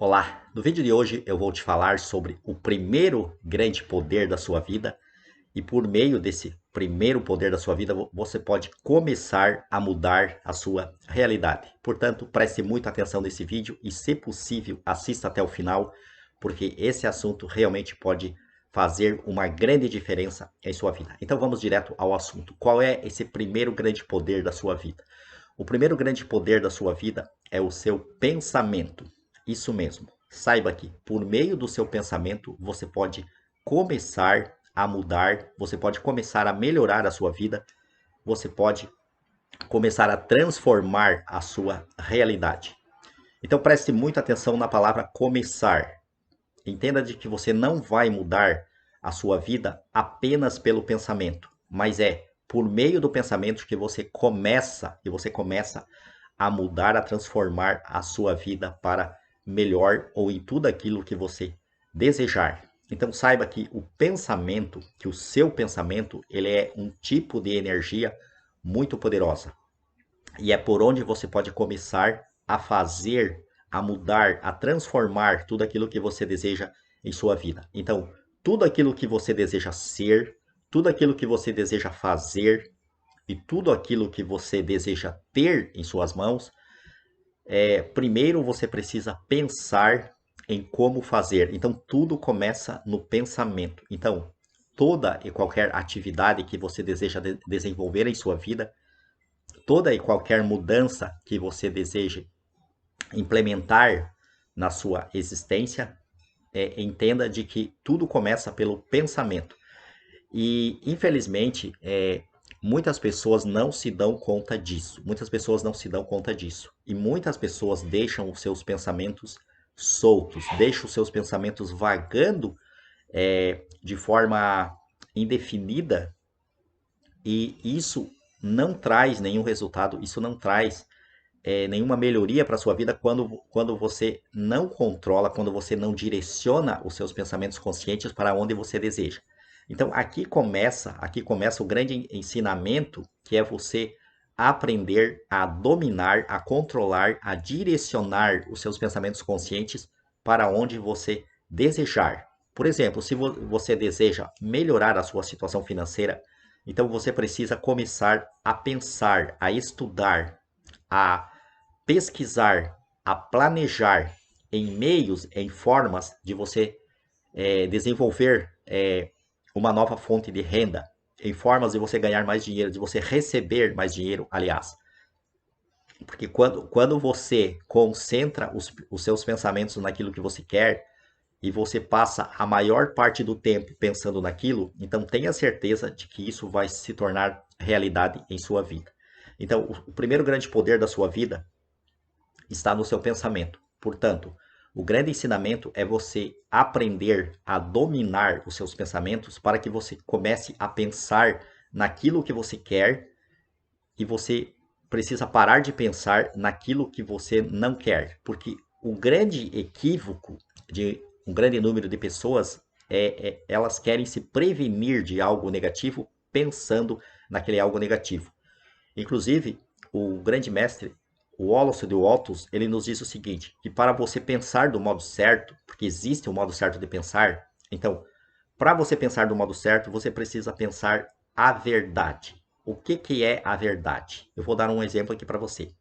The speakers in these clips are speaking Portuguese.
Olá, no vídeo de hoje eu vou te falar sobre o primeiro grande poder da sua vida e por meio desse primeiro poder da sua vida você pode começar a mudar a sua realidade. Portanto, preste muita atenção nesse vídeo e, se possível, assista até o final, porque esse assunto realmente pode fazer uma grande diferença em sua vida. Então vamos direto ao assunto. Qual é esse primeiro grande poder da sua vida? O primeiro grande poder da sua vida é o seu pensamento. Isso mesmo. Saiba que por meio do seu pensamento você pode começar a mudar, você pode começar a melhorar a sua vida, você pode começar a transformar a sua realidade. Então preste muita atenção na palavra começar. Entenda de que você não vai mudar a sua vida apenas pelo pensamento, mas é por meio do pensamento que você começa a mudar, a transformar a sua vida para melhor ou em tudo aquilo que você desejar. Então saiba que o pensamento, que o seu pensamento, ele é um tipo de energia muito poderosa. E é por onde você pode começar a fazer, a mudar, a transformar tudo aquilo que você deseja em sua vida. Então, tudo aquilo que você deseja ser, tudo aquilo que você deseja fazer e tudo aquilo que você deseja ter em suas mãos, primeiro você precisa pensar em como fazer. Então, tudo começa no pensamento. Então, toda e qualquer atividade que você deseja desenvolver em sua vida, toda e qualquer mudança que você deseje implementar na sua existência, entenda de que tudo começa pelo pensamento. E, infelizmente, muitas pessoas não se dão conta disso. Muitas pessoas não se dão conta disso. E muitas pessoas deixam os seus pensamentos soltos, deixam os seus pensamentos vagando de forma indefinida, e isso não traz nenhum resultado, isso não traz nenhuma melhoria para a sua vida quando você não controla, quando você não direciona os seus pensamentos conscientes para onde você deseja. Então aqui começa o grande ensinamento, que é você aprender a dominar, a controlar, a direcionar os seus pensamentos conscientes para onde você desejar. Por exemplo, se você deseja melhorar a sua situação financeira, então você precisa começar a pensar, a estudar, a pesquisar, a planejar em meios, em formas de você desenvolver uma nova fonte de renda, em formas de você ganhar mais dinheiro, de você receber mais dinheiro, aliás. Porque quando você concentra os seus pensamentos naquilo que você quer e você passa a maior parte do tempo pensando naquilo, então tenha certeza de que isso vai se tornar realidade em sua vida. Então, o primeiro grande poder da sua vida está no seu pensamento. Portanto, o grande ensinamento é você aprender a dominar os seus pensamentos para que você comece a pensar naquilo que você quer, e você precisa parar de pensar naquilo que você não quer, porque o grande equívoco de um grande número de pessoas elas querem se prevenir de algo negativo pensando naquele algo negativo. Inclusive, o grande mestre, o Wallace de Wattos, ele nos diz o seguinte, que para você pensar do modo certo, porque existe um modo certo de pensar, então, para você pensar do modo certo, você precisa pensar a verdade. O que é a verdade? Eu vou dar um exemplo aqui para você.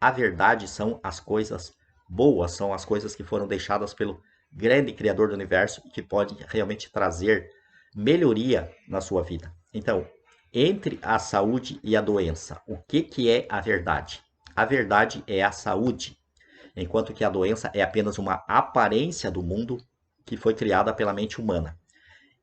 A verdade são as coisas boas, são as coisas que foram deixadas pelo grande Criador do Universo e que pode realmente trazer melhoria na sua vida. Então, entre a saúde e a doença, o que é a verdade? A verdade é a saúde, enquanto que a doença é apenas uma aparência do mundo que foi criada pela mente humana.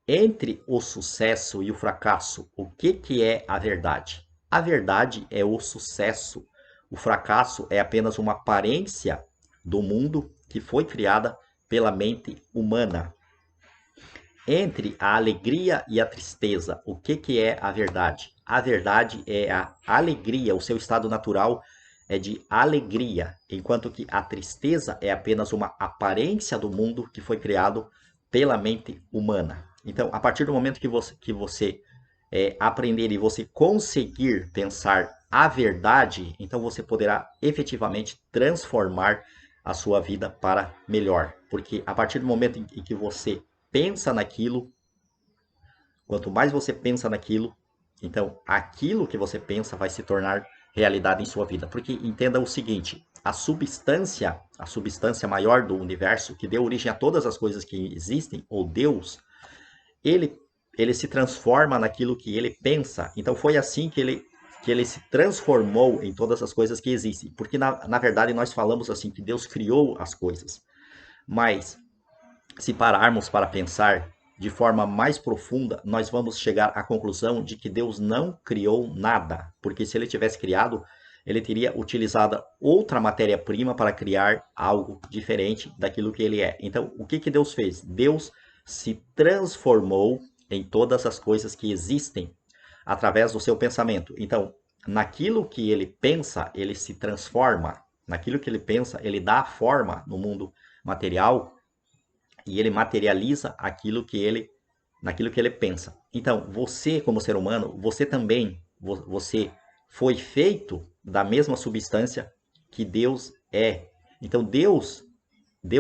Entre o sucesso e o fracasso, o que é a verdade? A verdade é o sucesso. O fracasso é apenas uma aparência do mundo que foi criada pela mente humana. Entre a alegria e a tristeza, o que é a verdade? A verdade é a alegria, o seu estado natural é de alegria, enquanto que a tristeza é apenas uma aparência do mundo que foi criado pela mente humana. Então, a partir do momento que você aprender e você conseguir pensar a verdade, então você poderá efetivamente transformar a sua vida para melhor. Porque a partir do momento em que você pensa naquilo, quanto mais você pensa naquilo, então aquilo que você pensa vai se tornar realidade em sua vida. Porque entenda o seguinte, a substância maior do universo, que deu origem a todas as coisas que existem, ou Deus, ele, ele se transforma naquilo que ele pensa. Então foi assim que ele se transformou em todas as coisas que existem. Porque na verdade nós falamos assim que Deus criou as coisas. Mas se pararmos para pensar de forma mais profunda, nós vamos chegar à conclusão de que Deus não criou nada. Porque se ele tivesse criado, ele teria utilizado outra matéria-prima para criar algo diferente daquilo que ele é. Então, o que Deus fez? Deus se transformou em todas as coisas que existem através do seu pensamento. Então, naquilo que ele pensa, ele se transforma. Naquilo que ele pensa, ele dá forma no mundo material e ele materializa naquilo que ele pensa. Então, você como ser humano, você também, você foi feito da mesma substância que Deus é. Então, Deus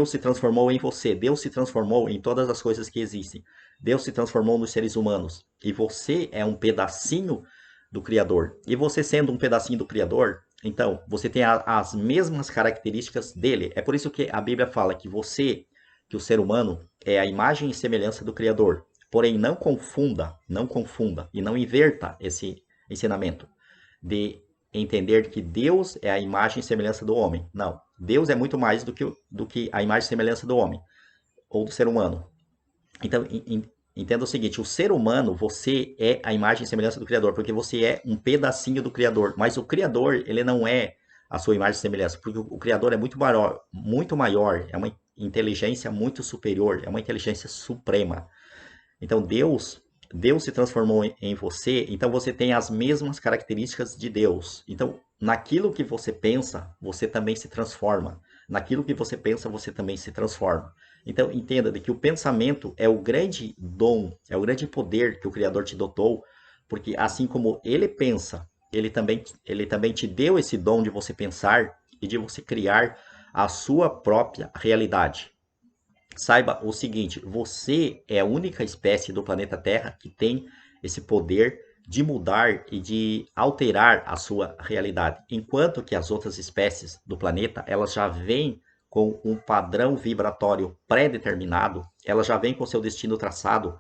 se transformou em você, Deus se transformou em todas as coisas que existem. Deus se transformou nos seres humanos. E você é um pedacinho do Criador. E você sendo um pedacinho do Criador, então, você tem as mesmas características dele. É por isso que a Bíblia fala que o ser humano é a imagem e semelhança do Criador. Porém, não confunda e não inverta esse ensinamento de entender que Deus é a imagem e semelhança do homem. Não, Deus é muito mais do que a imagem e semelhança do homem ou do ser humano. Então, entenda o seguinte, o ser humano, você é a imagem e semelhança do Criador, porque você é um pedacinho do Criador, mas o Criador, ele não é a sua imagem e semelhança, porque o Criador é muito maior, é uma inteligência muito superior, é uma inteligência suprema. Então, Deus se transformou em você, então você tem as mesmas características de Deus. Então, naquilo que você pensa, você também se transforma. Naquilo que você pensa, você também se transforma. Então, entenda de que o pensamento é o grande dom, é o grande poder que o Criador te dotou, porque assim como ele pensa, ele também te deu esse dom de você pensar e de você criar a sua própria realidade. Saiba o seguinte, você é a única espécie do planeta Terra que tem esse poder de mudar e de alterar a sua realidade, enquanto que as outras espécies do planeta, elas já vêm com um padrão vibratório pré-determinado, elas já vêm com seu destino traçado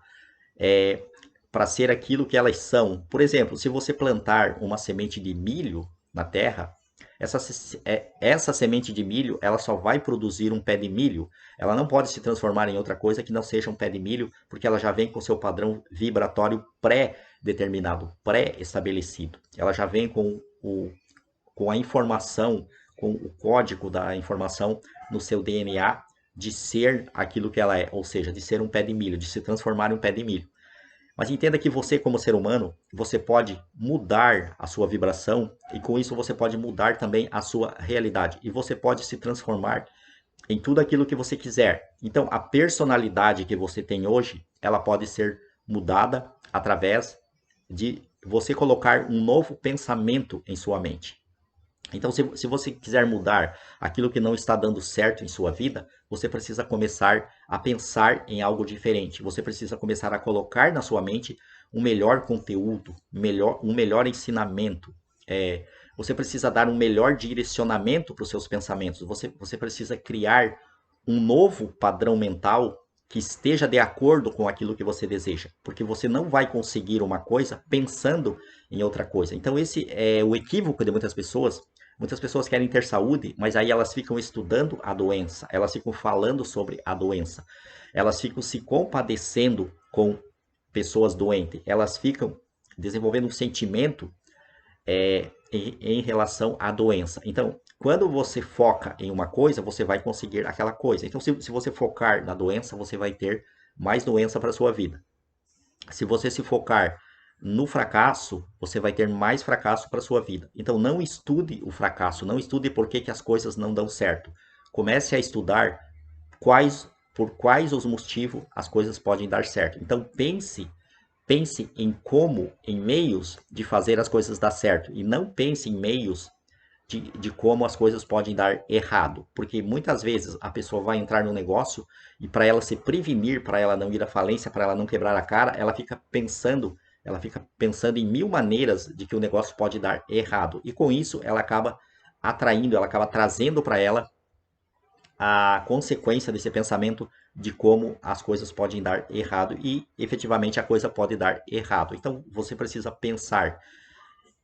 para ser aquilo que elas são. Por exemplo, se você plantar uma semente de milho na terra, essa semente de milho, ela só vai produzir um pé de milho. Ela não pode se transformar em outra coisa que não seja um pé de milho, porque ela já vem com seu padrão vibratório pré-determinado, pré-estabelecido. Ela já vem com a informação, com o código da informação no seu DNA de ser aquilo que ela é, ou seja, de ser um pé de milho, de se transformar em um pé de milho. Mas entenda que você, como ser humano, você pode mudar a sua vibração e com isso você pode mudar também a sua realidade. E você pode se transformar em tudo aquilo que você quiser. Então, a personalidade que você tem hoje, ela pode ser mudada através de você colocar um novo pensamento em sua mente. Então, se você quiser mudar aquilo que não está dando certo em sua vida, você precisa começar a pensar em algo diferente. Você precisa começar a colocar na sua mente um melhor conteúdo, um melhor ensinamento. Você precisa dar um melhor direcionamento para os seus pensamentos. Você precisa criar um novo padrão mental que esteja de acordo com aquilo que você deseja, porque você não vai conseguir uma coisa pensando em outra coisa. Então esse é o equívoco de muitas pessoas. Muitas pessoas querem ter saúde, mas aí elas ficam estudando a doença, elas ficam falando sobre a doença, elas ficam se compadecendo com pessoas doentes, elas ficam desenvolvendo um sentimento em relação à doença. Então, quando você foca em uma coisa, você vai conseguir aquela coisa. Então, se você focar na doença, você vai ter mais doença para a sua vida. Se você se focar no fracasso, você vai ter mais fracasso para a sua vida. Então, não estude o fracasso, não estude por que as coisas não dão certo. Comece a estudar por quais os motivos as coisas podem dar certo. Então, pense em meios de fazer as coisas dar certo e não pense em meios de como as coisas podem dar errado. Porque muitas vezes a pessoa vai entrar no negócio e para ela se prevenir, para ela não ir à falência, para ela não quebrar a cara, ela fica pensando em mil maneiras de que o negócio pode dar errado. E com isso ela acaba atraindo, ela acaba trazendo para ela a consequência desse pensamento de como as coisas podem dar errado e efetivamente a coisa pode dar errado. Então você precisa pensar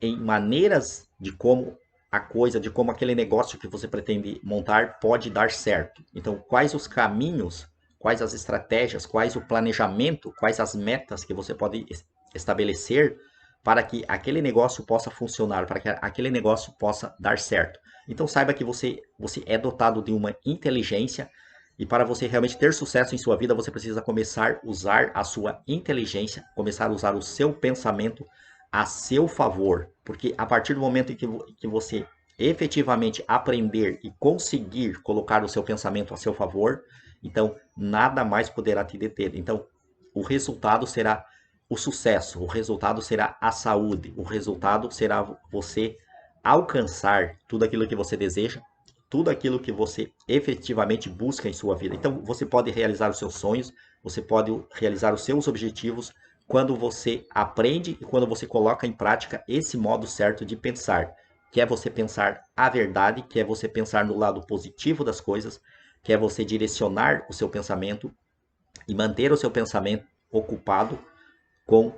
em maneiras de como a coisa, de como aquele negócio que você pretende montar pode dar certo. Então, quais os caminhos, quais as estratégias, quais o planejamento, quais as metas que você pode estabelecer para que aquele negócio possa funcionar, para que aquele negócio possa dar certo. Então, saiba que você é dotado de uma inteligência e para você realmente ter sucesso em sua vida, você precisa começar a usar a sua inteligência, começar a usar o seu pensamento a seu favor, porque a partir do momento em que você efetivamente aprender e conseguir colocar o seu pensamento a seu favor, então nada mais poderá te deter. Então, o resultado será o sucesso, o resultado será a saúde, o resultado será você alcançar tudo aquilo que você deseja, tudo aquilo que você efetivamente busca em sua vida. Então, você pode realizar os seus sonhos, você pode realizar os seus objetivos quando você aprende e quando você coloca em prática esse modo certo de pensar, que é você pensar a verdade, que é você pensar no lado positivo das coisas, que é você direcionar o seu pensamento e manter o seu pensamento ocupado com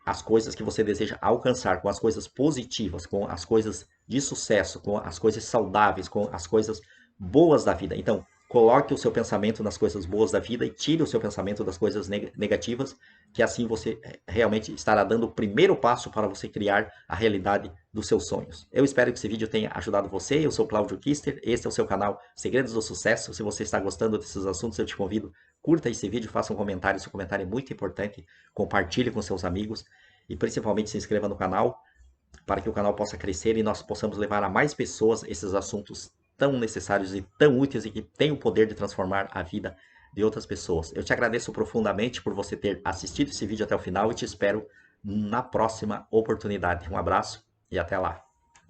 as coisas que você deseja alcançar, com as coisas positivas, com as coisas de sucesso, com as coisas saudáveis, com as coisas boas da vida. Então, coloque o seu pensamento nas coisas boas da vida e tire o seu pensamento das coisas negativas, que assim você realmente estará dando o primeiro passo para você criar a realidade dos seus sonhos. Eu espero que esse vídeo tenha ajudado você. Eu sou Cláudio Kister, esse é o seu canal Segredos do Sucesso. Se você está gostando desses assuntos, eu te convido, curta esse vídeo, faça um comentário, seu comentário é muito importante, compartilhe com seus amigos e principalmente se inscreva no canal para que o canal possa crescer e nós possamos levar a mais pessoas esses assuntos tão necessários e tão úteis e que têm o poder de transformar a vida de outras pessoas. Eu te agradeço profundamente por você ter assistido esse vídeo até o final e te espero na próxima oportunidade. Um abraço e até lá.